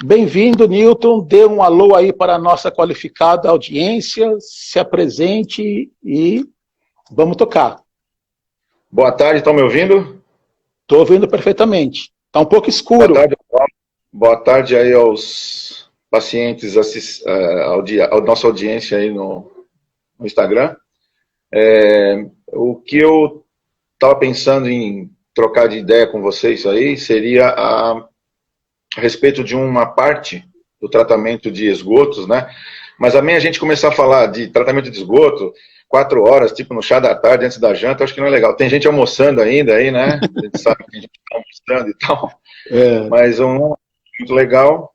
Bem-vindo, Newton. Dê um alô aí para a nossa qualificada audiência, se apresente e vamos tocar. Boa tarde, estão me ouvindo? Estou ouvindo perfeitamente. Está um pouco escuro. Boa tarde aí aos pacientes, à nossa audiência aí no Instagram. O que eu estava pensando em trocar de ideia com vocês aí seria a respeito de uma parte do tratamento de esgotos, né? Mas a gente começar a falar de tratamento de esgoto 4 horas, tipo no chá da tarde, antes da janta, acho que não é legal. Tem gente almoçando ainda aí, né? A gente sabe que tem gente almoçando e tal. Mas não é muito legal.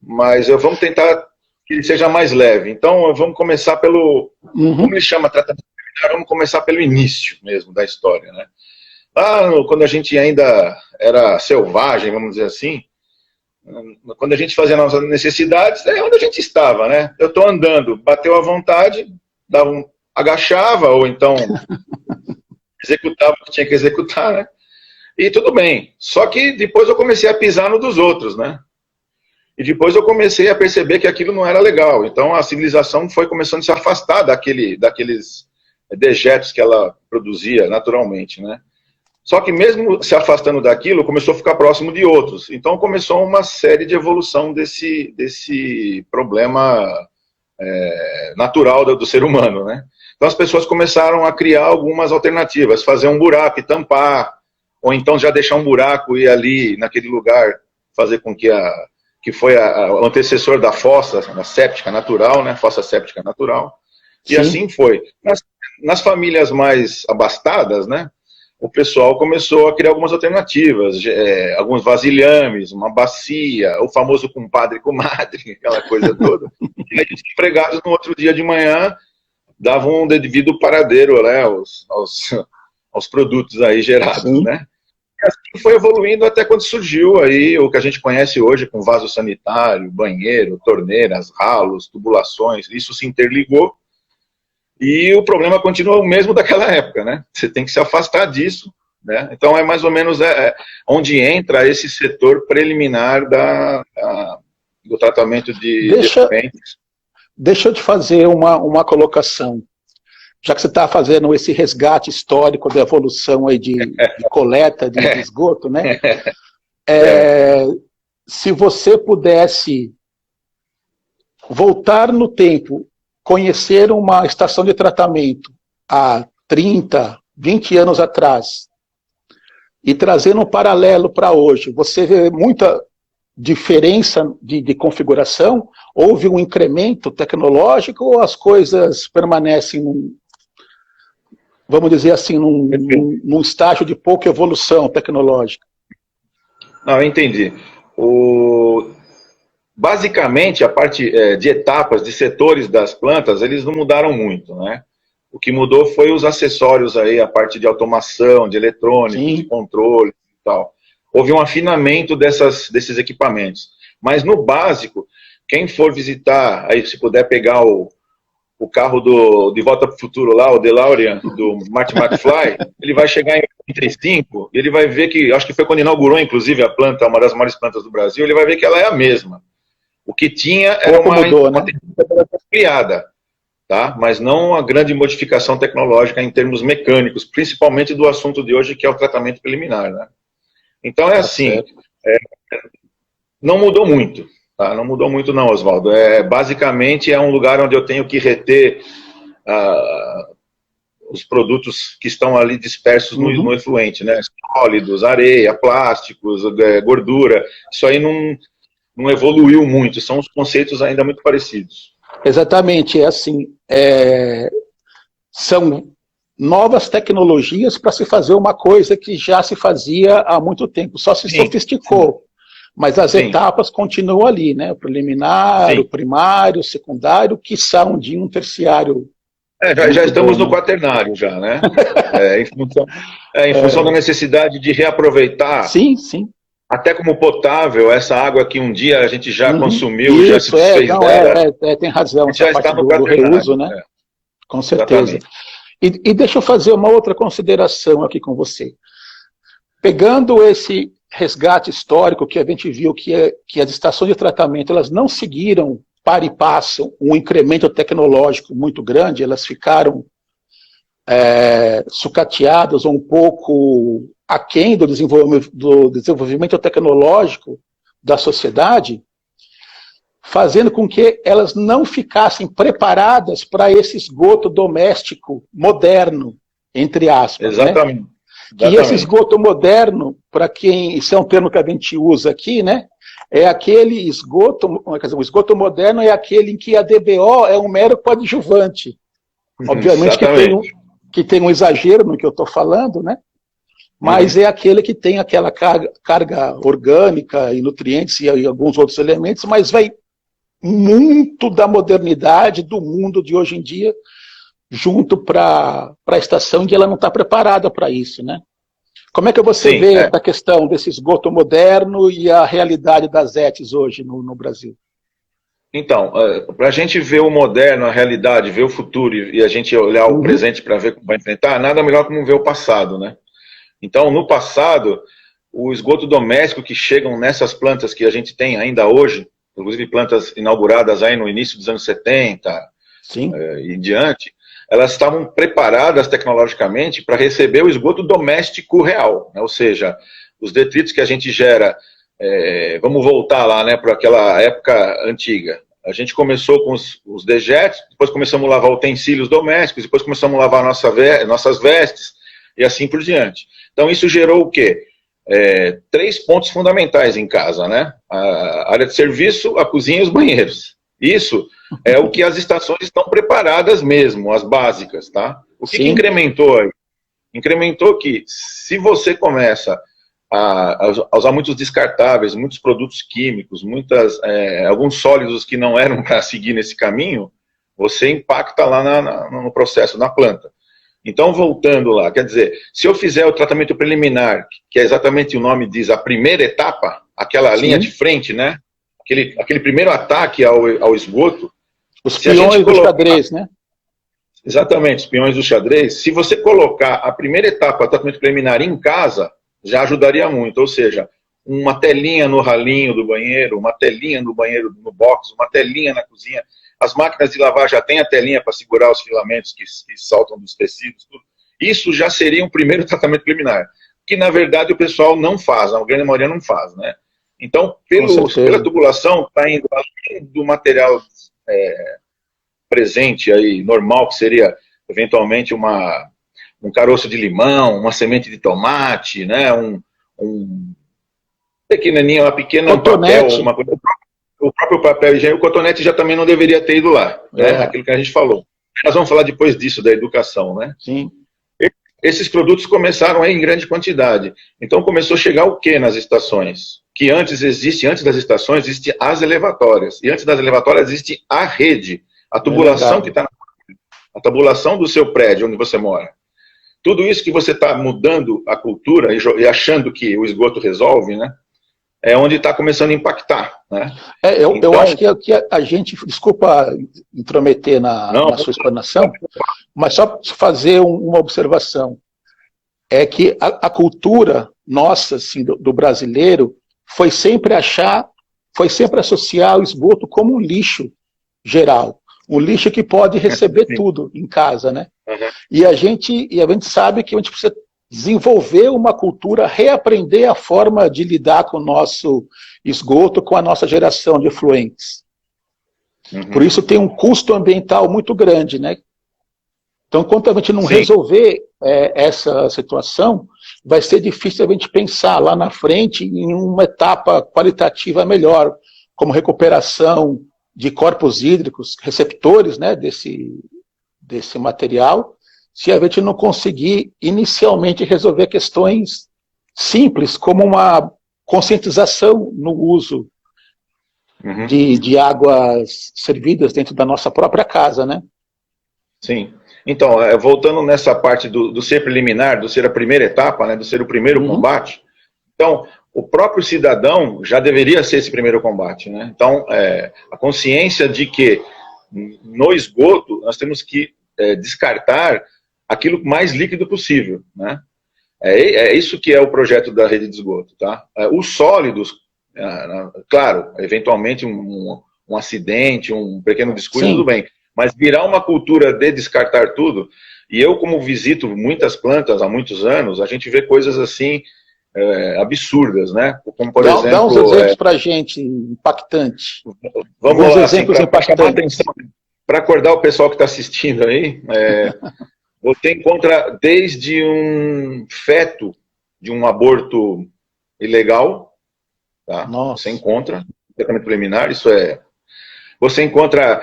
Mas vamos tentar que ele seja mais leve. Então, vamos começar pelo... Como ele chama tratamento preliminar, vamos começar pelo início mesmo da história, né? Quando a gente ainda era selvagem, vamos dizer assim, quando a gente fazia nossas necessidades, é onde a gente estava, né? Eu estou andando, bateu à vontade, agachava, ou então executava o que tinha que executar, né? E tudo bem. Só que depois eu comecei a pisar no dos outros, né? E depois eu comecei a perceber que aquilo não era legal. Então a civilização foi começando a se afastar daqueles dejetos que ela produzia naturalmente, né? Só que mesmo se afastando daquilo, começou a ficar próximo de outros. Então começou uma série de evolução desse problema natural do ser humano, né? Então as pessoas começaram a criar algumas alternativas, fazer um buraco e tampar, ou então já deixar um buraco e ali, naquele lugar, fazer com que foi o antecessor da fossa, a séptica natural, né? Fossa séptica natural. E assim foi. Nas famílias mais abastadas, né? O pessoal começou a criar algumas alternativas, alguns vasilhames, uma bacia, o famoso compadre e comadre, aquela coisa toda. E aí os empregados no outro dia de manhã davam um devido paradeiro, né, aos produtos aí gerados, né? E assim foi evoluindo até quando surgiu aí o que a gente conhece hoje com vaso sanitário, banheiro, torneiras, ralos, tubulações, isso se interligou. E o problema continua o mesmo daquela época, né? Você tem que se afastar disso, né? Então é mais ou menos onde entra esse setor preliminar do tratamento de efluentes. Deixa eu te fazer uma colocação. Já que você está fazendo esse resgate histórico da evolução aí de coleta de esgoto, né? Se você pudesse voltar no tempo, conhecer uma estação de tratamento há 30, 20 anos atrás e trazendo um paralelo para hoje, você vê muita diferença de configuração? Houve um incremento tecnológico ou as coisas permanecem, vamos dizer assim, num estágio de pouca evolução tecnológica? Não, eu entendi. Basicamente, a parte de etapas, de setores das plantas, eles não mudaram muito, né? O que mudou foi os acessórios aí, a parte de automação, de eletrônica, de controle e tal. Houve um afinamento desses equipamentos. Mas no básico, quem for visitar, aí se puder pegar o carro De Volta para o Futuro lá, o DeLorean, do Marty McFly, ele vai chegar em 85 e ele vai ver que, acho que foi quando inaugurou, inclusive, a planta, uma das maiores plantas do Brasil, ele vai ver que ela é a mesma. O que tinha era uma tecnologia criada, tá? Mas não uma grande modificação tecnológica em termos mecânicos, principalmente do assunto de hoje, que é o tratamento preliminar, né? Então é assim, não mudou muito, tá? Não mudou muito não, Oswaldo. Basicamente é um lugar onde eu tenho que reter os produtos que estão ali dispersos no efluente, né? Sólidos, areia, plásticos, gordura. Isso aí não evoluiu muito, são os conceitos ainda muito parecidos. Exatamente, é assim, são novas tecnologias para se fazer uma coisa que já se fazia há muito tempo, só se sofisticou, mas as etapas continuam ali, né? O preliminar, o primário, o secundário, que são de um terciário. Já estamos no quaternário já, né? Em função da necessidade de reaproveitar. Sim. Até como potável, essa água que um dia a gente já consumiu, já se desfez dela. Tem razão, já está no reuso, né? Com certeza. E deixa eu fazer uma outra consideração aqui com você. Pegando resgate histórico que a gente viu que as estações de tratamento elas não seguiram para e passo um incremento tecnológico muito grande, elas ficaram sucateadas ou um pouco aquém do desenvolvimento tecnológico da sociedade, fazendo com que elas não ficassem preparadas para esse esgoto doméstico moderno, entre aspas. Exatamente. Né? E esse esgoto moderno, para quem, isso é um termo que a gente usa aqui, né? É aquele esgoto, quer dizer, o esgoto moderno é aquele em que a DBO é um mero coadjuvante. Obviamente que tem um exagero no que eu estou falando, né? Mas é aquele que tem aquela carga orgânica e nutrientes e alguns outros elementos, mas vai muito da modernidade do mundo de hoje em dia junto para a estação, e ela não está preparada para isso, né? Como é que você vê a questão desse esgoto moderno e a realidade das ETs hoje no Brasil? Então, para a gente ver o moderno, a realidade, ver o futuro e a gente olhar o presente para ver como vai enfrentar, nada melhor como ver o passado, né? Então, no passado, o esgoto doméstico que chegam nessas plantas que a gente tem ainda hoje, inclusive plantas inauguradas aí no início dos anos 70 e diante, elas estavam preparadas tecnologicamente para receber o esgoto doméstico real, né? Ou seja, os detritos que a gente gera, vamos voltar lá, né, para aquela época antiga. A gente começou com os dejetos, depois começamos a lavar utensílios domésticos, depois começamos a lavar nossas vestes, e assim por diante. Então isso gerou o quê? 3 pontos fundamentais em casa, né? A área de serviço, a cozinha e os banheiros. Isso é o que as estações estão preparadas mesmo, as básicas, tá? O que incrementou aí? Incrementou que, se você começa a usar muitos descartáveis, muitos produtos químicos, alguns sólidos que não eram para seguir nesse caminho, você impacta lá no processo, na planta. Então, voltando lá, quer dizer, se eu fizer o tratamento preliminar, que é exatamente o nome diz, a primeira etapa, aquela linha de frente, né? Aquele primeiro ataque ao esgoto. Os peões do xadrez, né? Exatamente, os peões do xadrez. Se você colocar a primeira etapa, o tratamento preliminar em casa, já ajudaria muito. Ou seja, uma telinha no ralinho do banheiro, uma telinha no banheiro, no box, uma telinha na cozinha. As máquinas de lavar já têm a telinha para segurar os filamentos que saltam dos tecidos, tudo. Isso já seria um primeiro tratamento preliminar, que na verdade o pessoal não faz, a grande maioria não faz, né? Então, pela tubulação, está indo além do material presente aí, normal, que seria eventualmente um caroço de limão, uma semente de tomate, né? Um pequenininho, uma pequena papel, uma coisa. O próprio papel higiênico, o cotonete já também não deveria ter ido lá, né? Aquilo que a gente falou. Nós vamos falar depois disso, da educação, né? Sim. Esses produtos começaram aí em grande quantidade. Então começou a chegar o que nas estações? Que antes das estações, existem as elevatórias. E antes das elevatórias existe a rede, a tubulação que está a tubulação do seu prédio, onde você mora. Tudo isso que você está mudando a cultura e achando que o esgoto resolve, né? É onde está começando a impactar, né? Eu acho que a gente, desculpa intrometer na sua explanação, mas só fazer uma observação, é que a cultura nossa, assim, do brasileiro, foi sempre associar o esgoto como um lixo geral, um lixo que pode receber tudo em casa, né? E a gente sabe que a gente precisa desenvolver uma cultura, reaprender a forma de lidar com o nosso esgoto, com a nossa geração de efluentes. Por isso tem um custo ambiental muito grande, né? Então, enquanto a gente não resolver essa situação, vai ser difícil a gente pensar lá na frente em uma etapa qualitativa melhor, como recuperação de corpos hídricos, receptores, né, desse material, se a gente não conseguir inicialmente resolver questões simples, como uma conscientização no uso de águas servidas dentro da nossa própria casa, né? Sim. Então, voltando nessa parte do ser preliminar, do ser a primeira etapa, né, do ser o primeiro combate, então, o próprio cidadão já deveria ser esse primeiro combate, né? Então, a consciência de que no esgoto nós temos que descartar aquilo mais líquido possível, né? É isso que é o projeto da rede de esgoto, tá? Os sólidos, claro, eventualmente um acidente, um pequeno descuido, tudo bem, mas virar uma cultura de descartar tudo, e eu, como visito muitas plantas há muitos anos, a gente vê coisas assim absurdas, né? Como, por exemplo... Dá uns exemplos para a gente, impactante. Vamos lá, assim, para chamar a atenção, para acordar o pessoal que está assistindo aí, você encontra desde um feto de um aborto ilegal, tá? Você encontra, tratamento preliminar, isso é... Você encontra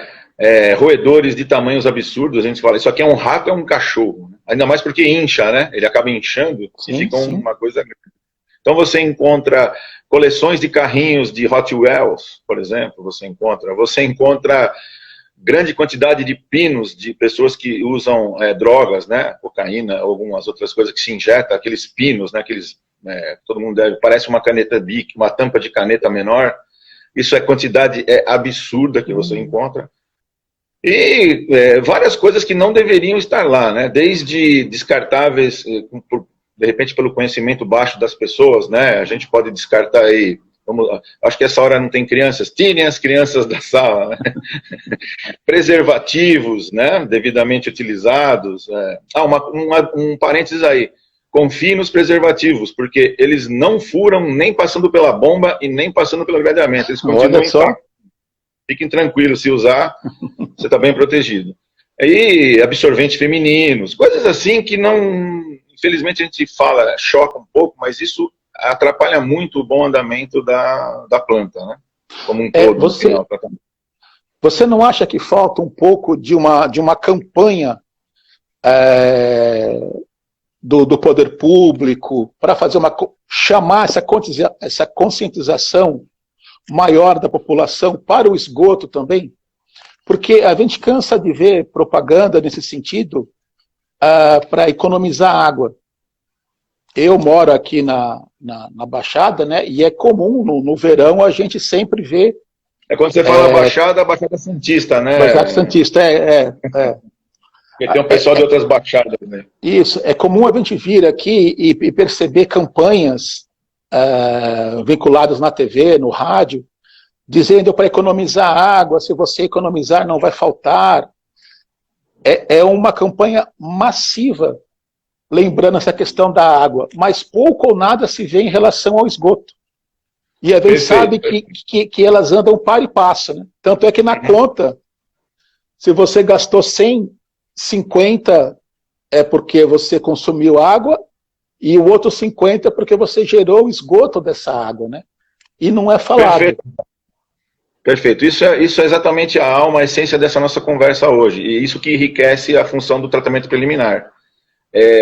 roedores de tamanhos absurdos, a gente fala, isso aqui é um rato, é um cachorro. Ainda mais porque incha, né? Ele acaba inchando e fica uma coisa... Então você encontra coleções de carrinhos de Hot Wheels, por exemplo, você encontra grande quantidade de pinos de pessoas que usam drogas, né, cocaína, algumas outras coisas que se injetam, aqueles pinos, né, todo mundo deve, parece uma caneta Bic, uma tampa de caneta menor, isso é quantidade absurda que você encontra. E várias coisas que não deveriam estar lá, né, desde descartáveis, de repente pelo conhecimento baixo das pessoas, né, a gente pode descartar aí, acho que essa hora não tem crianças, tirem as crianças da sala, né? Preservativos, né, devidamente utilizados, um parênteses aí, confie nos preservativos, porque eles não furam nem passando pela bomba e nem passando pelo gradeamento, eles continuam intactos. Fiquem tranquilos, se usar, você está bem protegido. E absorventes femininos, coisas assim que não, infelizmente a gente fala, choca um pouco, mas isso atrapalha muito o bom andamento da planta, né? Como um todo. Você não acha que falta um pouco de uma campanha do poder público para fazer chamar essa conscientização maior da população para o esgoto também? Porque a gente cansa de ver propaganda nesse sentido para economizar água. Eu moro aqui na Baixada, né? E é comum no verão a gente sempre ver. Quando você fala Baixada, a Baixada Santista, né? Baixada Santista, Porque tem um pessoal de outras baixadas, né? Isso, é comum a gente vir aqui e perceber campanhas vinculadas na TV, no rádio, dizendo para economizar água, se você economizar não vai faltar. É uma campanha massiva, lembrando essa questão da água, mas pouco ou nada se vê em relação ao esgoto. E a gente sabe que elas andam par e passo, né? Tanto é que na conta, se você gastou 150 é porque você consumiu água, e o outro 50 é porque você gerou o esgoto dessa água, né? E não é falado. Perfeito. Isso é exatamente a alma, a essência dessa nossa conversa hoje, e isso que enriquece a função do tratamento preliminar.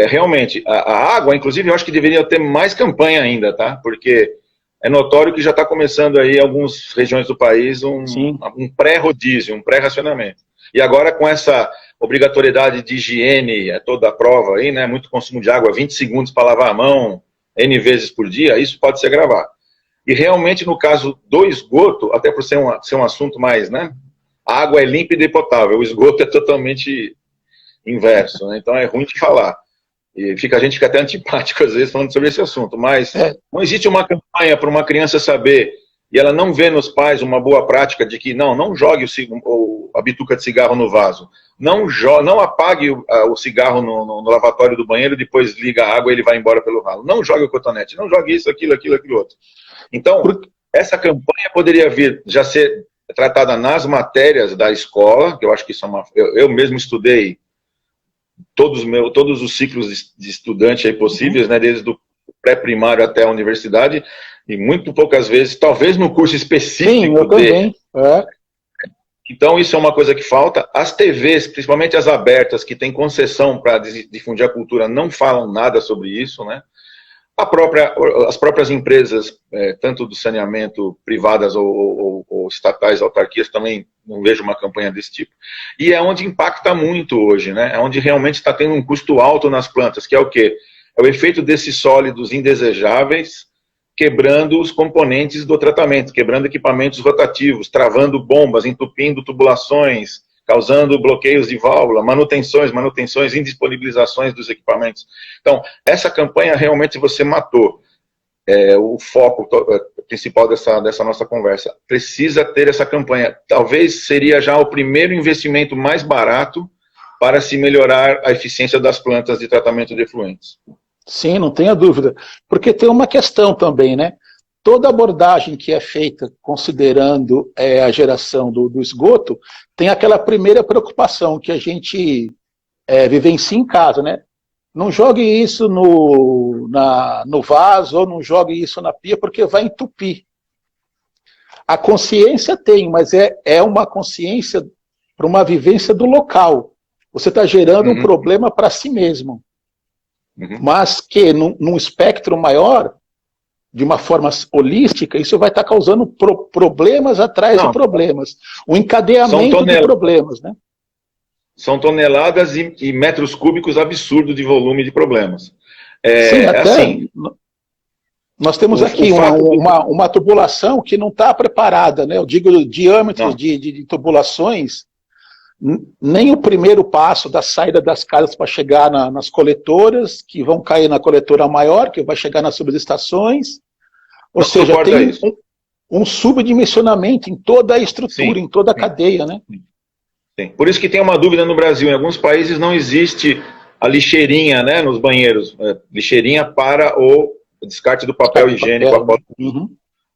Realmente, a água, inclusive, eu acho que deveria ter mais campanha ainda, tá? Porque é notório que já está começando aí em algumas regiões do país um pré-rodízio, um pré-racionamento. E agora com essa obrigatoriedade de higiene, toda a prova aí, né? Muito consumo de água, 20 segundos para lavar a mão, N vezes por dia, isso pode se agravar. E realmente no caso do esgoto, até por ser um assunto mais, né? A água é límpida e potável, o esgoto é totalmente inverso, né? Então é ruim de falar. E a gente fica até antipático às vezes falando sobre esse assunto, mas não existe uma campanha para uma criança saber, e ela não vê nos pais uma boa prática de que não jogue a bituca de cigarro no vaso, não apague o cigarro no lavatório do banheiro, depois liga a água e ele vai embora pelo ralo, não jogue o cotonete, não jogue isso, aquilo outro. Então, essa campanha poderia já ser tratada nas matérias da escola, que eu acho que isso eu mesmo estudei todos os ciclos de estudante aí possíveis, né, desde o pré-primário até a universidade, e muito poucas vezes, talvez no curso específico. Sim, eu também. Então isso é uma coisa que falta. As TVs, principalmente as abertas, que têm concessão para difundir a cultura, não falam nada sobre isso, né? As próprias empresas, tanto do saneamento, privadas ou estatais, autarquias, também não vejo uma campanha desse tipo. E é onde impacta muito hoje, né? É onde realmente está tendo um custo alto nas plantas, que é o quê? É o efeito desses sólidos indesejáveis quebrando os componentes do tratamento, quebrando equipamentos rotativos, travando bombas, entupindo tubulações, causando bloqueios de válvula, manutenções, indisponibilizações dos equipamentos. Então, essa campanha realmente você matou. O foco principal dessa nossa conversa. Precisa ter essa campanha. Talvez seria já o primeiro investimento mais barato para se melhorar a eficiência das plantas de tratamento de efluentes. Sim, não tenha dúvida. Porque tem uma questão também, né? Toda abordagem que é feita considerando a geração do esgoto, tem aquela primeira preocupação que a gente vivencia em casa, né? Não jogue isso no vaso ou não jogue isso na pia porque vai entupir. A consciência tem, mas é uma consciência para uma vivência do local. Você está gerando um problema para si mesmo. Mas que num espectro maior, de uma forma holística, isso vai estar causando problemas atrás de problemas. Um encadeamento de problemas, né? São toneladas e metros cúbicos absurdos de volume de problemas. Sim, até assim, nós temos aqui uma tubulação que não está preparada, né? Eu digo diâmetros de tubulações, nem o primeiro passo da saída das casas para chegar nas coletoras, que vão cair na coletora maior, que vai chegar nas subestações. Ou seja, tem um subdimensionamento em toda a estrutura, em toda a cadeia, né? Sim. Por isso que tem uma dúvida no Brasil. Em alguns países não existe a lixeirinha, né, nos banheiros. Lixeirinha para o descarte do papel higiênico.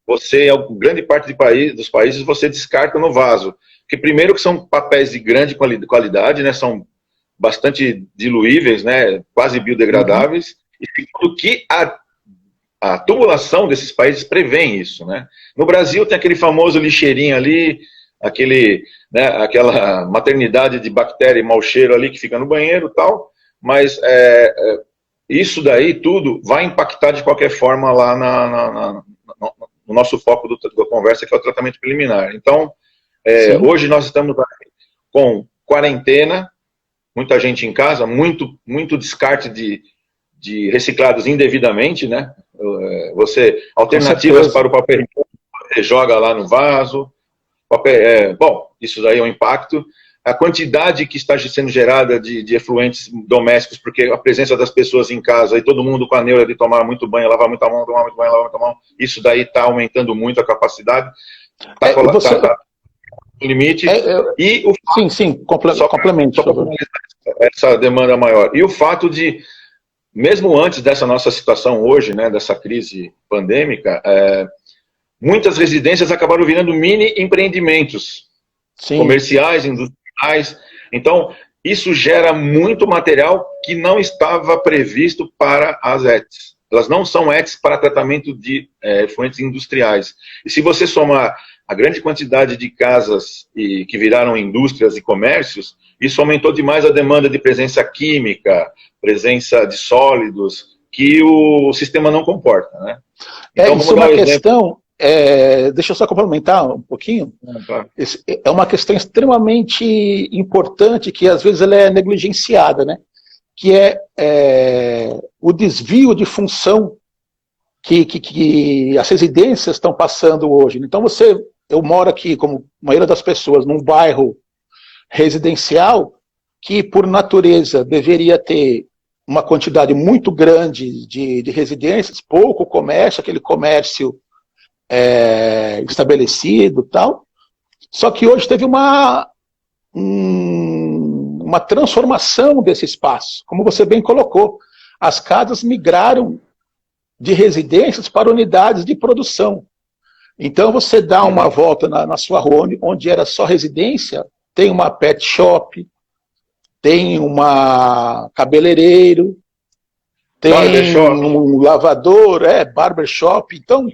Você, em grande parte dos países, você descarta no vaso. Porque primeiro que são papéis de grande qualidade, né, são bastante diluíveis, né, quase biodegradáveis. E segundo que a tubulação desses países prevê isso, né? No Brasil tem aquele famoso lixeirinho ali, aquela maternidade de bactéria e mau cheiro ali que fica no banheiro e tal, mas isso daí tudo vai impactar de qualquer forma lá no nosso foco da conversa, que é o tratamento preliminar. Então, hoje nós estamos com quarentena, muita gente em casa, muito descarte de reciclados indevidamente, né? Alternativas para o papel, você joga lá no vaso. Bom, isso daí é um impacto. A quantidade que está sendo gerada de efluentes domésticos, porque a presença das pessoas em casa e todo mundo com a neura de tomar muito banho, lavar muita mão, tomar muito banho, lavar muita mão, isso daí está aumentando muito a capacidade. Está no limite. Complemente. Essa demanda maior. E o fato de, mesmo antes dessa nossa situação hoje, né, dessa crise pandêmica, muitas residências acabaram virando mini empreendimentos comerciais, industriais. Então, isso gera muito material que não estava previsto para as ETs. Elas não são ETs para tratamento de efluentes industriais. E se você somar a grande quantidade de casas que viraram indústrias e comércios, isso aumentou demais a demanda de presença química, presença de sólidos, que o sistema não comporta, né? Então, isso é uma questão... deixa eu só complementar um pouquinho. Claro. É uma questão extremamente importante que às vezes ela é negligenciada, né? Que é o desvio de função que as residências estão passando hoje. Então eu moro aqui, como a maioria das pessoas, num bairro residencial que por natureza deveria ter uma quantidade muito grande de residências, pouco comércio, aquele comércio estabelecido e tal. Só que hoje teve uma transformação desse espaço, como você bem colocou. As casas migraram de residências para unidades de produção. Então você dá uma volta na sua rua, onde era só residência, tem uma pet shop, tem uma cabeleireiro, tem um lavador, barbershop. Então,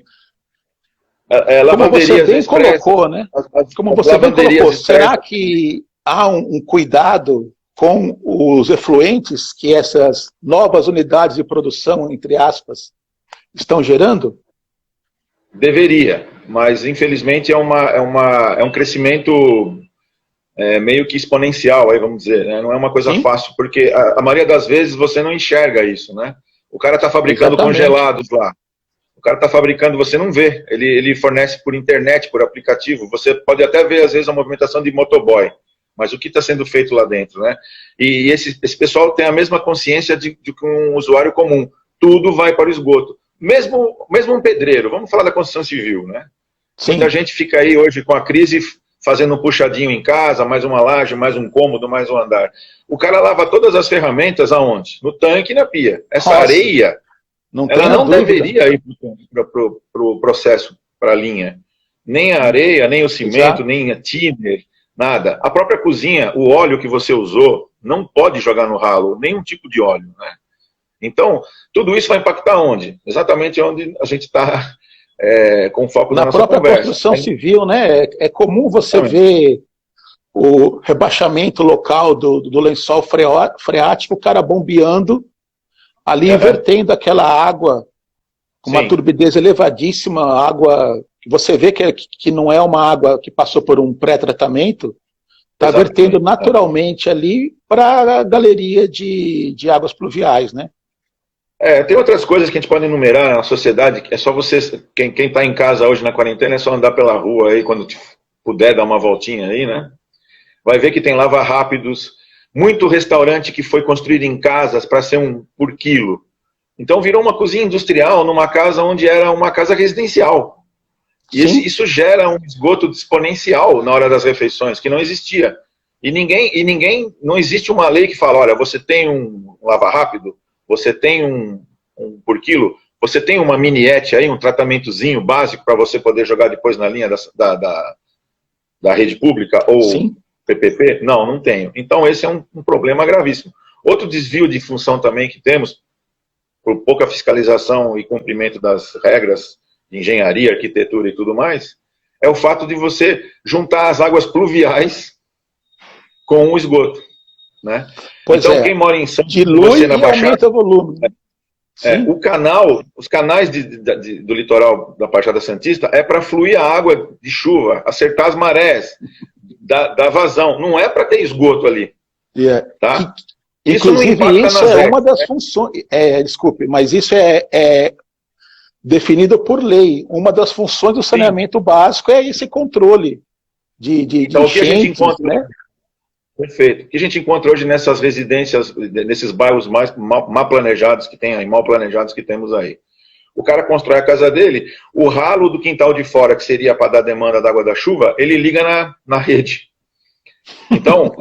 como você bem colocou, né? Como você bem colocou, será que há um cuidado com os efluentes que essas novas unidades de produção, entre aspas, estão gerando? Deveria, mas infelizmente é um crescimento meio que exponencial, aí vamos dizer, né? Não é uma coisa fácil, porque a maioria das vezes você não enxerga isso, né? O cara está fabricando congelados lá. O cara está fabricando, você não vê. Ele fornece por internet, por aplicativo. Você pode até ver, às vezes, a movimentação de motoboy. mas o que está sendo feito lá dentro, né? E esse pessoal tem a mesma consciência de que um usuário comum. Tudo vai para o esgoto. Mesmo um pedreiro, vamos falar da construção civil, né? Sim. Muita gente fica aí hoje com a crise fazendo um puxadinho em casa, mais uma laje, mais um cômodo, mais um andar. O cara lava todas as ferramentas aonde? No tanque e na pia. Essa areia, ela não deveria ir para o processo, para a linha. Nem a areia, nem o cimento, nem a thinner, nada. A própria cozinha, o óleo que você usou, não pode jogar no ralo, nenhum tipo de óleo, né? Então, tudo isso vai impactar onde? Exatamente onde a gente está com foco na nossa própria conversa. Construção civil, né? É comum você ver o rebaixamento local do lençol freático, o cara bombeando, ali vertendo aquela água com uma turbidez elevadíssima, água que você vê que não é uma água que passou por um pré-tratamento, está vertendo naturalmente ali para a galeria de águas pluviais, né? Tem outras coisas que a gente pode enumerar na sociedade, é só você, quem está em casa hoje na quarentena, é só andar pela rua aí, quando puder dar uma voltinha aí, né? Vai ver que tem lava-rápidos, muito restaurante que foi construído em casas para ser um por quilo. Então virou uma cozinha industrial numa casa onde era uma casa residencial. E isso gera um esgoto exponencial na hora das refeições, que não existia. E não existe uma lei que fala, olha, você tem um lava-rápido, você tem um por quilo, você tem uma miniete aí, um tratamentozinho básico para você poder jogar depois na linha da rede pública ou PPP? Não tenho. Então esse é um problema gravíssimo. Outro desvio de função também que temos, por pouca fiscalização e cumprimento das regras de engenharia, arquitetura e tudo mais, é o fato de você juntar as águas pluviais com o esgoto, né? Então quem mora em Santos, dilui e aumenta o volume. Os canais do litoral da Baixada Santista é para fluir a água de chuva, acertar as marés, da vazão. Não é para ter esgoto ali. Tá? Inclusive, isso é uma das funções. Desculpe, mas isso é definido por lei. Uma das funções do saneamento básico é esse controle de então, o que a gente encontra, né? Perfeito. O que a gente encontra hoje nessas residências, nesses bairros mais mal planejados que tem aí, mal planejados que temos aí. O cara constrói a casa dele, o ralo do quintal de fora, que seria para dar demanda da água da chuva, ele liga na rede. Então,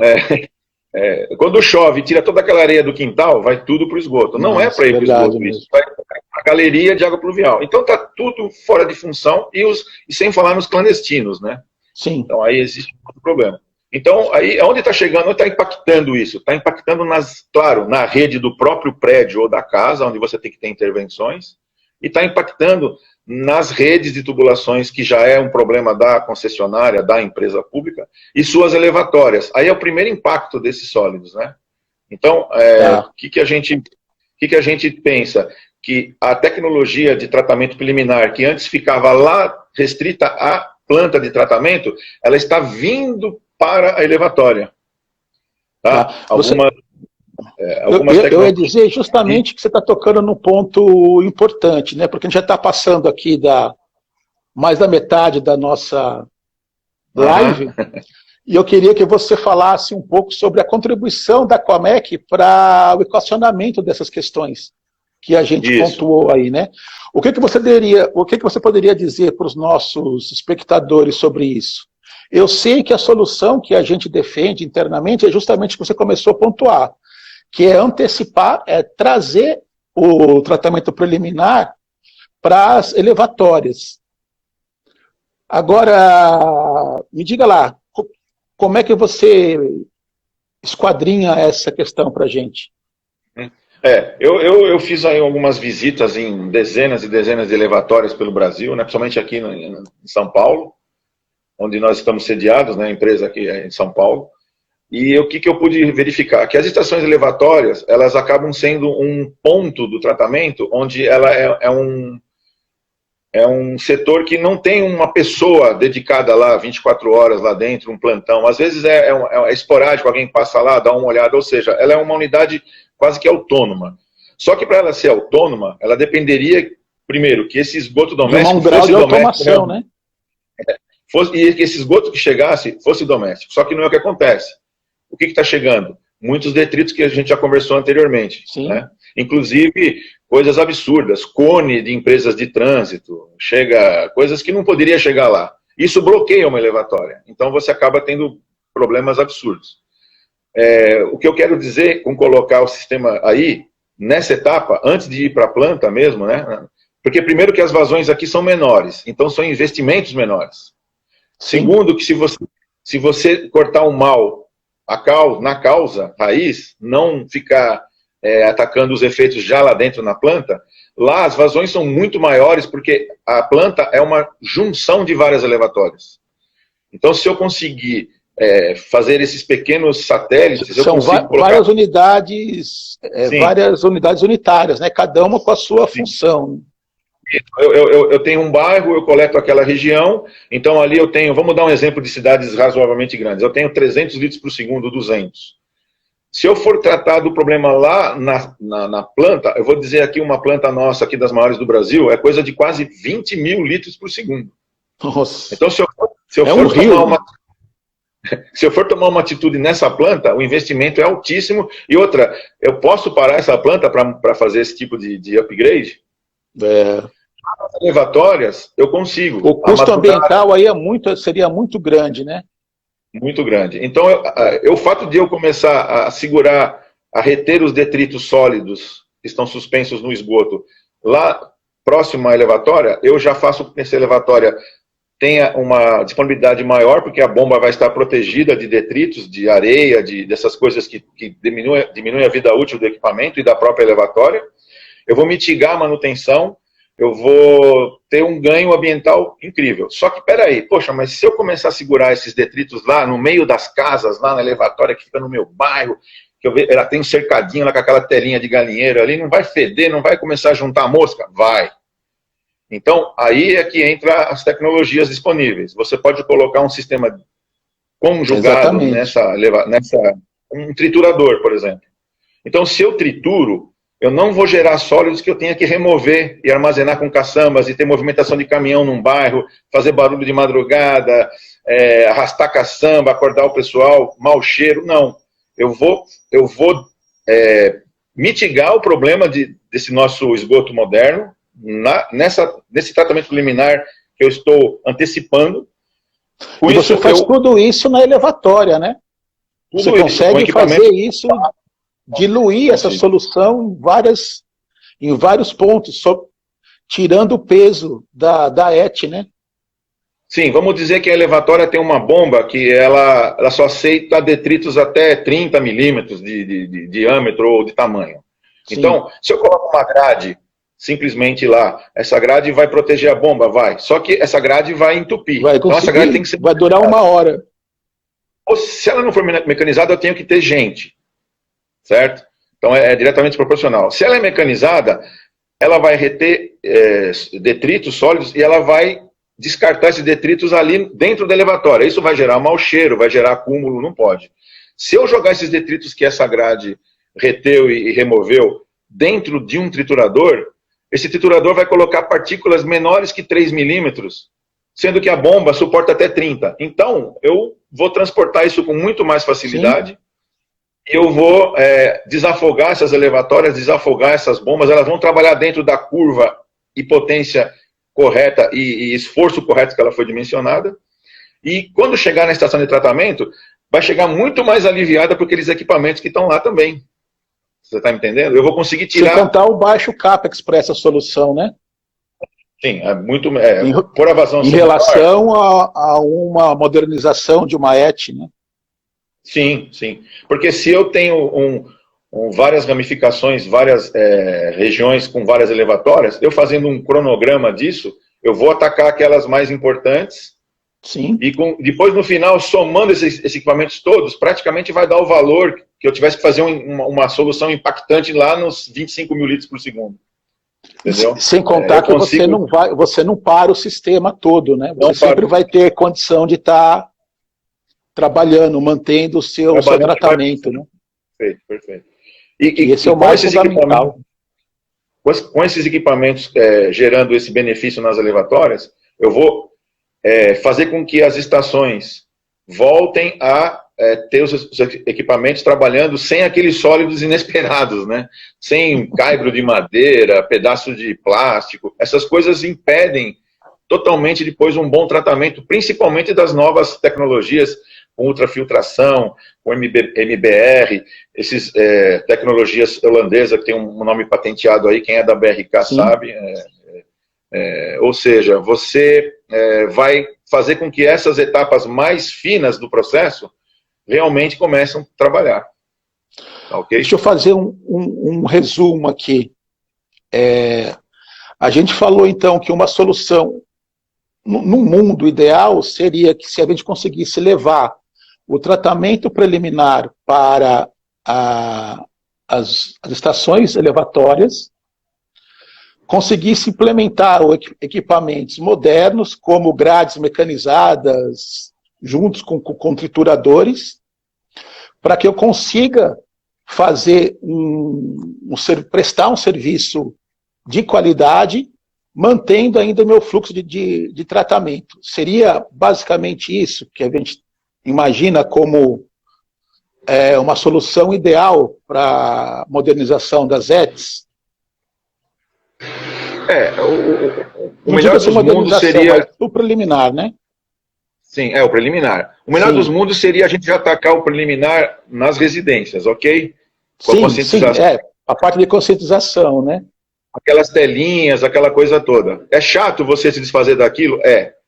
quando chove, tira toda aquela areia do quintal, vai tudo para o esgoto. Não é para ir para o esgoto isso, vai para a galeria de água pluvial. Então está tudo fora de função e sem falar nos clandestinos, né? Sim. Então aí existe um problema. Então, aí, onde está chegando, onde está impactando isso? Está impactando, claro, na rede do próprio prédio ou da casa, onde você tem que ter intervenções, e está impactando nas redes de tubulações, que já é um problema da concessionária, da empresa pública, e suas elevatórias. Aí é o primeiro impacto desses sólidos, né? Então, o que a gente pensa? Que a tecnologia de tratamento preliminar, que antes ficava lá restrita à planta de tratamento, ela está vindo para a elevatória. Tá? Eu ia dizer justamente que você está tocando num ponto importante, né? Porque a gente já está passando aqui mais da metade da nossa live, e eu queria que você falasse um pouco sobre a contribuição da Coamec para o equacionamento dessas questões que a gente pontuou aí, né? O que você poderia dizer para os nossos espectadores sobre isso? Eu sei que a solução que a gente defende internamente é justamente o que você começou a pontuar, que é antecipar, trazer o tratamento preliminar para as elevatórias. Agora, me diga lá, como é que você esquadrinha essa questão para a gente? Eu fiz aí algumas visitas em dezenas e dezenas de elevatórias pelo Brasil, né, principalmente aqui em São Paulo, onde nós estamos sediados, né, a empresa aqui em São Paulo, e o que eu pude verificar? Que as estações elevatórias, elas acabam sendo um ponto do tratamento, onde ela é um setor que não tem uma pessoa dedicada lá, 24 horas lá dentro, um plantão. Às vezes é esporádico, alguém passa lá, dá uma olhada, ou seja, ela é uma unidade quase que autônoma. Só que para ela ser autônoma, ela dependeria, primeiro, que esse esgoto doméstico fosse doméstico, né? E que esse esgoto que chegasse fosse doméstico. Só que não é o que acontece. que está chegando? Muitos detritos que a gente já conversou anteriormente. Né? Inclusive, coisas absurdas, cone de empresas de trânsito, chega coisas que não poderia chegar lá. Isso bloqueia uma elevatória. Então, você acaba tendo problemas absurdos. O que eu quero dizer com colocar o sistema aí, nessa etapa, antes de ir para a planta mesmo, né? Porque primeiro que as vazões aqui são menores, então são investimentos menores. Segundo, que se você cortar o mal na causa, raiz, não ficar atacando os efeitos já lá dentro na planta, lá as vazões são muito maiores, porque a planta é uma junção de várias elevatórias. Então, se eu conseguir fazer esses pequenos satélites... São várias unidades, várias unidades unitárias, né? Cada uma com a sua função. Eu tenho um bairro, eu coleto aquela região, então ali eu tenho, vamos dar um exemplo de cidades razoavelmente grandes, eu tenho 300 litros por segundo, 200. Se eu for tratar do problema lá na planta, eu vou dizer aqui uma planta nossa, aqui das maiores do Brasil, é coisa de quase 20 mil litros por segundo. Nossa. Então se eu for tomar uma atitude nessa planta, o investimento é altíssimo, e outra, eu posso parar essa planta para fazer esse tipo de upgrade? Elevatórias, eu consigo. O custo ambiental aí seria muito grande, né? Muito grande. Então, o fato de eu começar a segurar, a reter os detritos sólidos que estão suspensos no esgoto lá próximo à elevatória, eu já faço com que essa elevatória tenha uma disponibilidade maior, porque a bomba vai estar protegida de detritos, de areia, dessas coisas que diminuem a vida útil do equipamento e da própria elevatória. Eu vou mitigar a manutenção, eu vou ter um ganho ambiental incrível. Só que, peraí, poxa, mas se eu começar a segurar esses detritos lá no meio das casas, lá na elevatória que fica no meu bairro, que ela tem um cercadinho lá com aquela telinha de galinheiro ali, não vai feder, não vai começar a juntar mosca? Vai. Então, aí é que entra as tecnologias disponíveis. Você pode colocar um sistema conjugado um triturador, por exemplo. Então, se eu trituro, eu não vou gerar sólidos que eu tenha que remover e armazenar com caçambas e ter movimentação de caminhão num bairro, fazer barulho de madrugada, arrastar caçamba, acordar o pessoal, mau cheiro. Não. Eu vou mitigar o problema desse nosso esgoto moderno nesse tratamento preliminar que eu estou antecipando. E você faz tudo isso na elevatória, né? Você consegue fazer isso... diluir essa solução em vários pontos, só tirando o peso da ET, né? Sim, vamos dizer que a elevatória tem uma bomba que ela só aceita detritos até 30 milímetros de diâmetro ou de tamanho. Sim. Então, se eu coloco uma grade simplesmente lá, essa grade vai proteger a bomba, vai. Só que essa grade vai entupir. Então, essa grade tem que ser... vai durar 1 hora. Ou se ela não for mecanizada, eu tenho que ter gente. Certo? Então é diretamente proporcional. Se ela é mecanizada, ela vai reter detritos sólidos e ela vai descartar esses detritos ali dentro da elevatória. Isso vai gerar mau cheiro, vai gerar acúmulo, não pode. Se eu jogar esses detritos que essa grade reteu e removeu dentro de um triturador, esse triturador vai colocar partículas menores que 3 milímetros, sendo que a bomba suporta até 30. Então, eu vou transportar isso com muito mais facilidade. Sim. Eu vou desafogar essas elevatórias, desafogar essas bombas, elas vão trabalhar dentro da curva e potência correta e esforço correto que ela foi dimensionada. E quando chegar na estação de tratamento, vai chegar muito mais aliviada por aqueles equipamentos que estão lá também. Você está me entendendo? Eu vou conseguir tirar... Sem contar o baixo CAPEX para essa solução, né? Sim, por a vazão... Em relação a uma modernização de uma ET, né? Sim, sim. Porque se eu tenho várias ramificações, várias regiões com várias elevatórias, eu fazendo um cronograma disso, eu vou atacar aquelas mais importantes. Sim. E depois, no final, somando esses equipamentos todos, praticamente vai dar o valor que eu tivesse que fazer uma solução impactante lá nos 25 mil litros por segundo. Entendeu? Sem contar que você não para o sistema todo, né? Você sempre vai ter condição de estar trabalhando, mantendo o seu tratamento. Né? Perfeito, perfeito. E esse é o mais fundamental. Com esses equipamentos gerando esse benefício nas elevatórias, eu vou fazer com que as estações voltem a ter os equipamentos trabalhando sem aqueles sólidos inesperados, né? Sem caibro de madeira, pedaço de plástico. Essas coisas impedem totalmente depois um bom tratamento, principalmente das novas tecnologias, com ultrafiltração, com MBR, esses tecnologias holandesas que tem um nome patenteado aí, quem é da BRK Sim. sabe. Ou seja, você vai fazer com que essas etapas mais finas do processo realmente começam a trabalhar. Okay? Deixa eu fazer um resumo aqui. A gente falou, então, que uma solução no mundo ideal seria que se a gente conseguisse levar o tratamento preliminar para as estações elevatórias, conseguisse implementar equipamentos modernos, como grades mecanizadas, juntos com trituradores, para que eu consiga fazer prestar um serviço de qualidade, mantendo ainda o meu fluxo de tratamento. Seria basicamente isso que a gente imagina como uma solução ideal para a modernização das ETs? O melhor dos mundos seria... O preliminar, né? Sim, o preliminar. O melhor dos mundos seria a gente já atacar o preliminar nas residências, ok? Com a conscientização. A parte de conscientização, né? Aquelas telinhas, aquela coisa toda. É chato você se desfazer daquilo?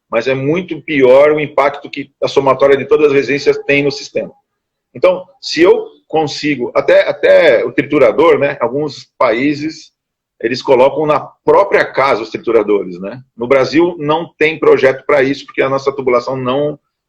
Mas é muito pior o impacto que a somatória de todas as residências tem no sistema. Então, se eu consigo, até o triturador, né? Alguns países, eles colocam na própria casa os trituradores, né? No Brasil não tem projeto para isso, porque a nossa tubulação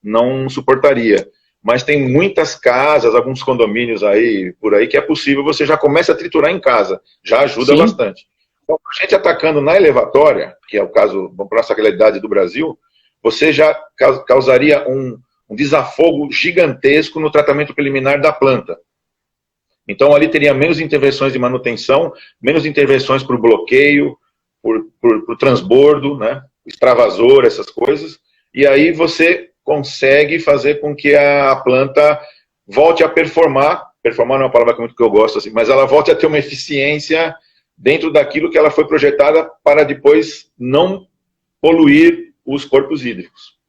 não suportaria. Mas tem muitas casas, alguns condomínios aí, por aí, que é possível, você já começa a triturar em casa. Já ajuda bastante. Então, a gente atacando na elevatória, que é o caso, vamos para a nossa realidade do Brasil, você já causaria um desafogo gigantesco no tratamento preliminar da planta. Então, ali teria menos intervenções de manutenção, menos intervenções para o bloqueio, por transbordo, né? Extravasor, essas coisas. E aí você consegue fazer com que a planta volte a performar. Performar não é uma palavra muito que eu gosto, assim, mas ela volte a ter uma eficiência dentro daquilo que ela foi projetada para depois não poluir os corpos hídricos.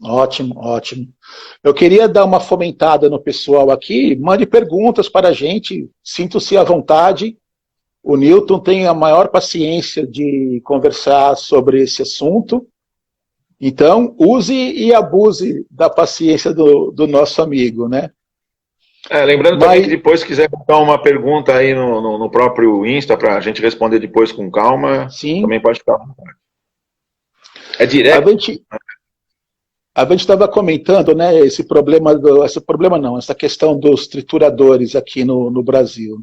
Ótimo, ótimo. Eu queria dar uma fomentada no pessoal aqui, mande perguntas para a gente, sinta-se à vontade. O Newton tem a maior paciência de conversar sobre esse assunto, então use e abuse da paciência do nosso amigo, né? Lembrando também que depois, se quiser botar uma pergunta aí no próprio Insta, para a gente responder depois com calma, Sim. Também pode ficar à vontade. É direto. A gente estava comentando, né, essa questão dos trituradores aqui no Brasil.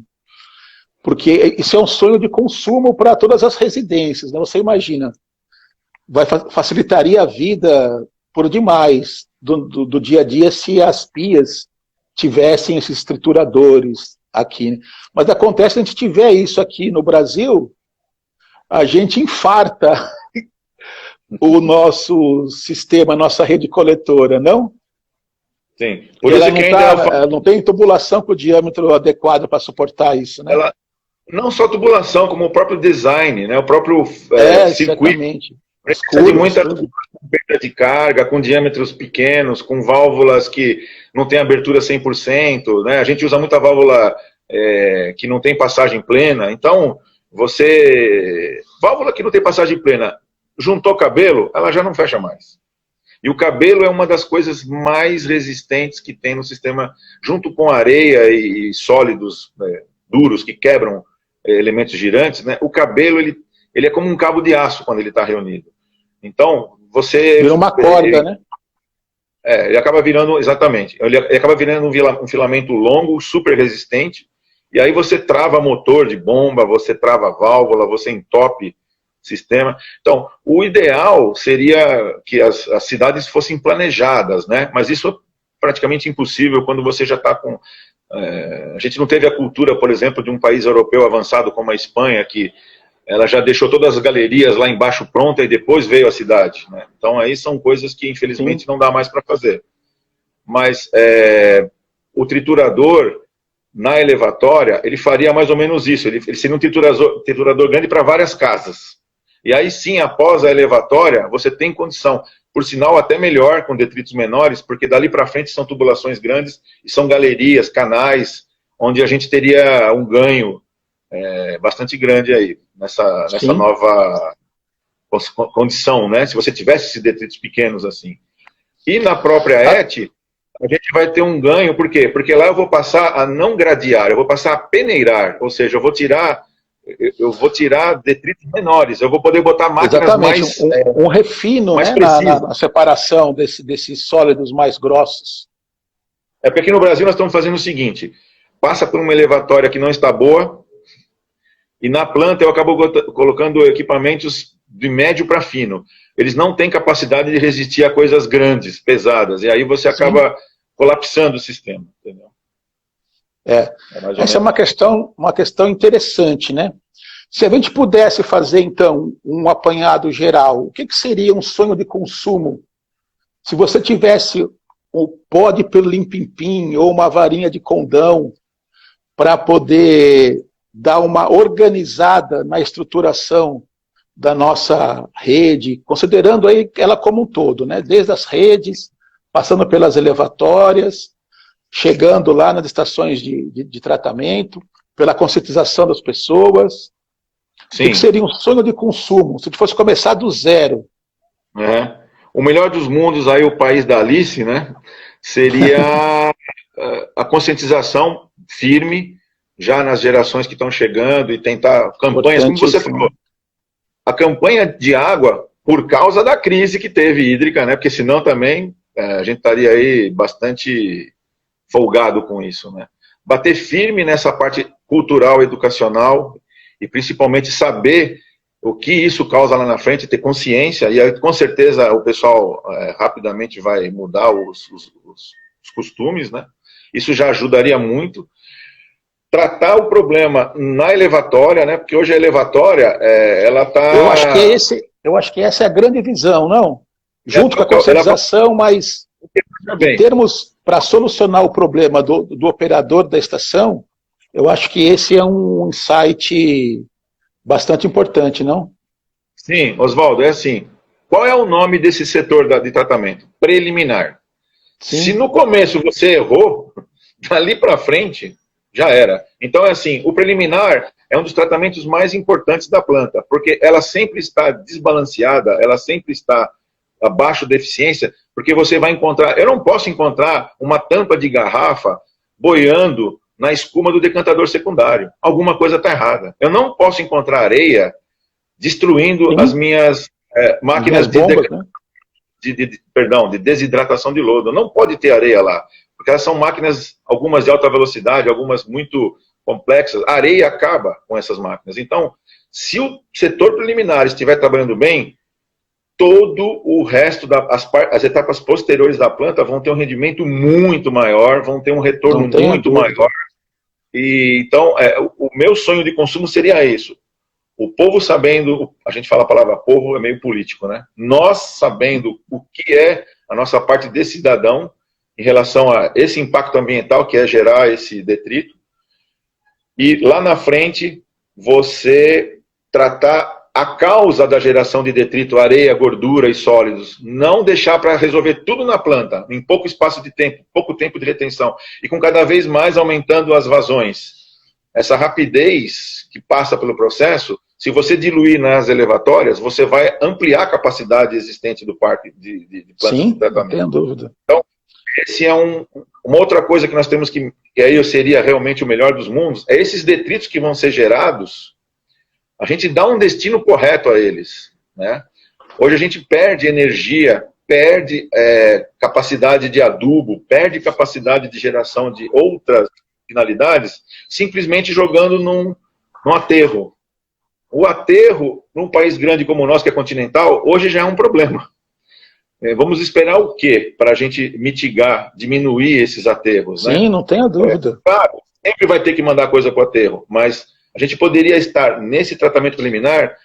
Porque isso é um sonho de consumo para todas as residências, né? Você imagina, facilitaria a vida por demais do dia a dia se as pias tivessem esses trituradores aqui, né? Mas acontece que a gente tiver isso aqui no Brasil, a gente infarta o nosso sistema, a nossa rede coletora, não? Sim. Por isso que ela não tem tubulação com o diâmetro adequado para suportar isso, né? Ela, não só tubulação, como o próprio design, né? O próprio circuito. Precisa de muita perda de carga, com diâmetros pequenos, com válvulas que não tem abertura 100%, né? A gente usa muita válvula que não tem passagem plena. Então, válvula que não tem passagem plena, juntou cabelo, ela já não fecha mais. E o cabelo é uma das coisas mais resistentes que tem no sistema, junto com areia e sólidos duros que quebram elementos girantes, né? O cabelo, ele é como um cabo de aço quando ele está reunido. Então, você... Vira uma corda, né? Ele acaba virando, exatamente, ele acaba virando um filamento longo, super resistente, e aí você trava motor de bomba, você trava válvula, você entope sistema. Então, o ideal seria que as cidades fossem planejadas, né? Mas isso é praticamente impossível quando você já está com... a gente não teve a cultura, por exemplo, de um país europeu avançado como a Espanha, que ela já deixou todas as galerias lá embaixo pronta e depois veio a cidade, né? Então, aí são coisas que, infelizmente, não dá mais para fazer. mas o triturador na elevatória, ele faria mais ou menos isso, ele seria um triturador grande para várias casas. E aí sim, após a elevatória, você tem condição, por sinal até melhor, com detritos menores, porque dali para frente são tubulações grandes, e são galerias, canais, onde a gente teria um ganho bastante grande aí, nessa nova condição, né? Se você tivesse esses detritos pequenos assim. E na própria ET, a gente vai ter um ganho, por quê? Porque lá eu vou passar a não gradear, eu vou passar a peneirar, ou seja, eu vou tirar detritos menores, eu vou poder botar máquinas mais... um refino, mais né, na separação desses sólidos mais grossos. Porque aqui no Brasil nós estamos fazendo o seguinte, passa por uma elevatória que não está boa, e na planta eu acabo colocando equipamentos de médio para fino. Eles não têm capacidade de resistir a coisas grandes, pesadas, e aí você acaba colapsando o sistema. Entendeu? Essa é uma questão interessante, né? Se a gente pudesse fazer, então, um apanhado geral, o que seria um sonho de consumo? Se você tivesse o pó de pirlim-pim-pim ou uma varinha de condão para poder dar uma organizada na estruturação da nossa rede, considerando aí ela como um todo, né? Desde as redes, passando pelas elevatórias, chegando lá nas estações de tratamento, pela conscientização das pessoas. Sim. O que seria um sonho de consumo, se fosse começar do zero? O melhor dos mundos, aí o país da Alice, né? Seria a conscientização firme, já nas gerações que estão chegando, e tentar campanhas, como você falou. A campanha de água, por causa da crise que teve hídrica, né? Porque senão também a gente estaria aí bastante folgado com isso, né? Bater firme nessa parte cultural, educacional, e principalmente saber o que isso causa lá na frente, ter consciência, e aí, com certeza o pessoal rapidamente vai mudar os costumes, né? Isso já ajudaria muito. Tratar o problema na elevatória, né? Porque hoje a elevatória, ela está... Eu acho que essa é a grande visão, não? Junto com a conscientização, mas em termos para solucionar o problema do operador da estação, eu acho que esse é um insight bastante importante, não? Sim, Oswaldo, é assim. Qual é o nome desse setor de tratamento? Preliminar. Sim. Se no começo você errou, dali para frente... já era. Então, é assim, o preliminar é um dos tratamentos mais importantes da planta, porque ela sempre está desbalanceada, ela sempre está abaixo da eficiência, porque você vai encontrar... Eu não posso encontrar uma tampa de garrafa boiando na escuma do decantador secundário. Alguma coisa está errada. Eu não posso encontrar areia destruindo as minhas máquinas de desidratação de lodo. Não pode ter areia lá. Porque elas são máquinas, algumas de alta velocidade, algumas muito complexas. A areia acaba com essas máquinas. Então, se o setor preliminar estiver trabalhando bem, todo o resto, as etapas posteriores da planta vão ter um rendimento muito maior, vão ter um retorno muito maior. E, então, o meu sonho de consumo seria isso. O povo sabendo, a gente fala a palavra povo, é meio político, né? Nós sabendo o que é a nossa parte de cidadão, em relação a esse impacto ambiental que é gerar esse detrito, e lá na frente você tratar a causa da geração de detrito, areia, gordura e sólidos, não deixar para resolver tudo na planta, em pouco espaço de tempo, pouco tempo de retenção, e com cada vez mais aumentando as vazões. Essa rapidez que passa pelo processo, se você diluir nas elevatórias, você vai ampliar a capacidade existente do parque de plantas de tratamento. Sem dúvida. Então, esse é uma outra coisa que nós temos que aí seria realmente o melhor dos mundos, é esses detritos que vão ser gerados, a gente dá um destino correto a eles, né? Hoje a gente perde energia, perde capacidade de adubo, perde capacidade de geração de outras finalidades, simplesmente jogando num aterro. O aterro, num país grande como o nosso, que é continental, hoje já é um problema. Vamos esperar o quê para a gente mitigar, diminuir esses aterros? Sim, né? Não tenha dúvida. Claro, sempre vai ter que mandar coisa para o aterro, mas a gente poderia estar nesse tratamento preliminar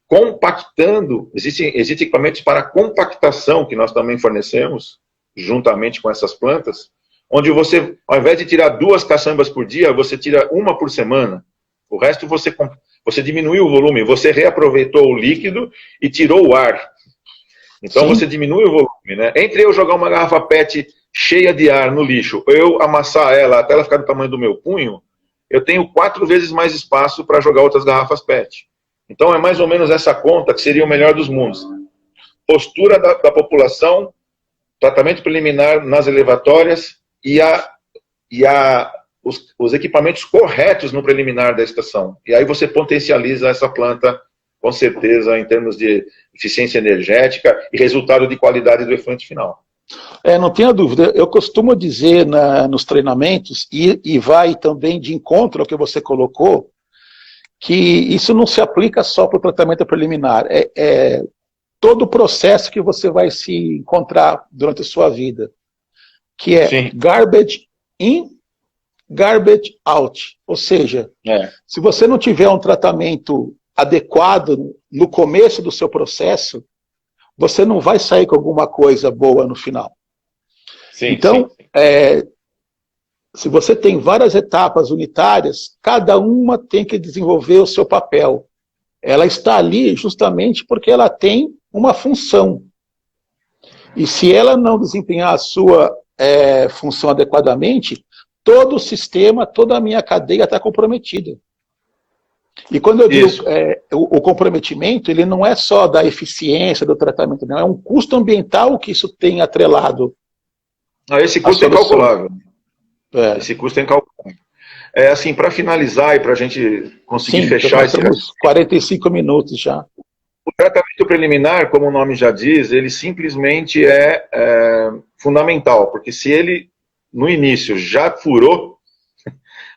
compactando, existem equipamentos para compactação que nós também fornecemos, juntamente com essas plantas, onde você, ao invés de tirar 2 caçambas por dia, você tira 1 por semana. O resto você diminuiu o volume, você reaproveitou o líquido e tirou o ar. Então Sim. Você diminui o volume, né? Entre eu jogar uma garrafa PET cheia de ar no lixo, eu amassar ela até ela ficar do tamanho do meu punho, eu tenho 4 vezes mais espaço para jogar outras garrafas PET. Então é mais ou menos essa conta que seria o melhor dos mundos. Postura da população, tratamento preliminar nas elevatórias e os equipamentos corretos no preliminar da estação. E aí você potencializa essa planta, com certeza, em termos de eficiência energética e resultado de qualidade do efluente final. Não tenha dúvida. Eu costumo dizer nos treinamentos, e vai também de encontro ao que você colocou, que isso não se aplica só para o tratamento preliminar. Todo o processo que você vai se encontrar durante a sua vida, que é Sim. Garbage in, garbage out. Ou seja, se você não tiver um tratamento adequado no começo do seu processo, você não vai sair com alguma coisa boa no final. Sim, então, sim. Se você tem várias etapas unitárias, cada uma tem que desenvolver o seu papel. Ela está ali justamente porque ela tem uma função. E se ela não desempenhar a sua função adequadamente, todo o sistema, toda a minha cadeia está comprometida. E quando eu digo o comprometimento, ele não é só da eficiência do tratamento, não, é um custo ambiental que isso tem atrelado. Esse custo é incalculável. Esse custo é incalculável. Assim, para finalizar e para a gente conseguir fechar esse... Temos 45 minutos já. O tratamento preliminar, como o nome já diz, ele simplesmente é fundamental, porque se ele, no início, já furou,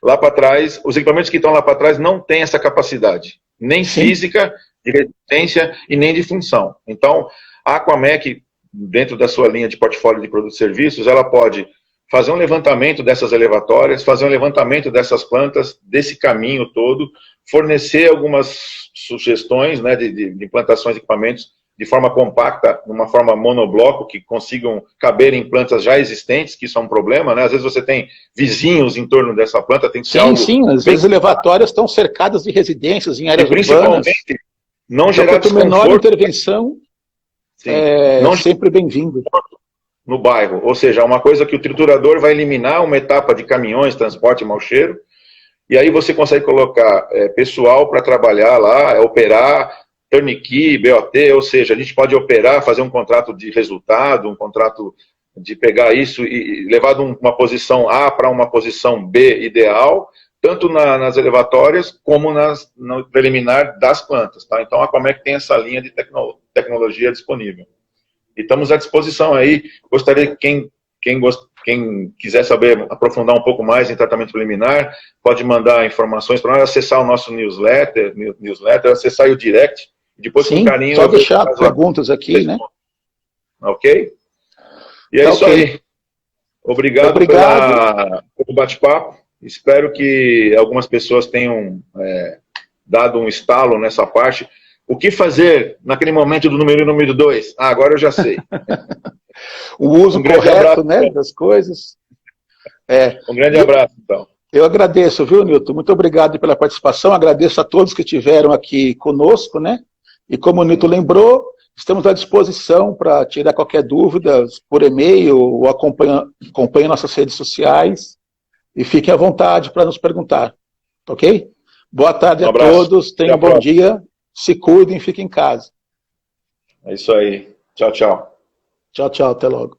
lá para trás, os equipamentos que estão lá para trás não têm essa capacidade, nem Sim. física, de resistência e nem de função. Então, a Aquamec, dentro da sua linha de portfólio de produtos e serviços, ela pode fazer um levantamento dessas elevatórias, fazer um levantamento dessas plantas, desse caminho todo, fornecer algumas sugestões, né, de implantações de equipamentos de forma compacta, numa forma monobloco, que consigam caber em plantas já existentes, que isso é um problema, né? Às vezes você tem vizinhos em torno dessa planta, tem que ser algo... Sim, às vezes elevatórias estão cercadas de residências em áreas urbanas. Não gerar desconforto. Menor intervenção não sempre bem-vindo. No bairro, ou seja, uma coisa que o triturador vai eliminar uma etapa de caminhões, transporte e mau cheiro, e aí você consegue colocar pessoal para trabalhar lá, operar, turnkey, BOT, ou seja, a gente pode operar, fazer um contrato de resultado, um contrato de pegar isso e levar de uma posição A para uma posição B ideal, tanto nas elevatórias como no preliminar das plantas. Tá? Então a Aquamec tem essa linha de tecnologia disponível. E estamos à disposição aí. Gostaria que quem quiser saber, aprofundar um pouco mais em tratamento preliminar, pode mandar informações para nós, acessar o nosso newsletter, acessar o direct. Depois, Sim, com carinho, só deixar perguntas aqui, né? Ok? E é isso aí. Obrigado. Pelo bate-papo. Espero que algumas pessoas tenham dado um estalo nessa parte. O que fazer naquele momento do número 2? Agora eu já sei. O uso correto, né, das coisas. Um grande abraço, então. Eu agradeço, viu, Nilton? Muito obrigado pela participação. Agradeço a todos que estiveram aqui conosco, né? E como o Nilton lembrou, estamos à disposição para tirar qualquer dúvida por e-mail ou acompanhe nossas redes sociais e fiquem à vontade para nos perguntar, ok? Boa tarde a todos, tenham um bom dia, se cuidem, fiquem em casa. É isso aí. Tchau, tchau. Tchau, tchau, até logo.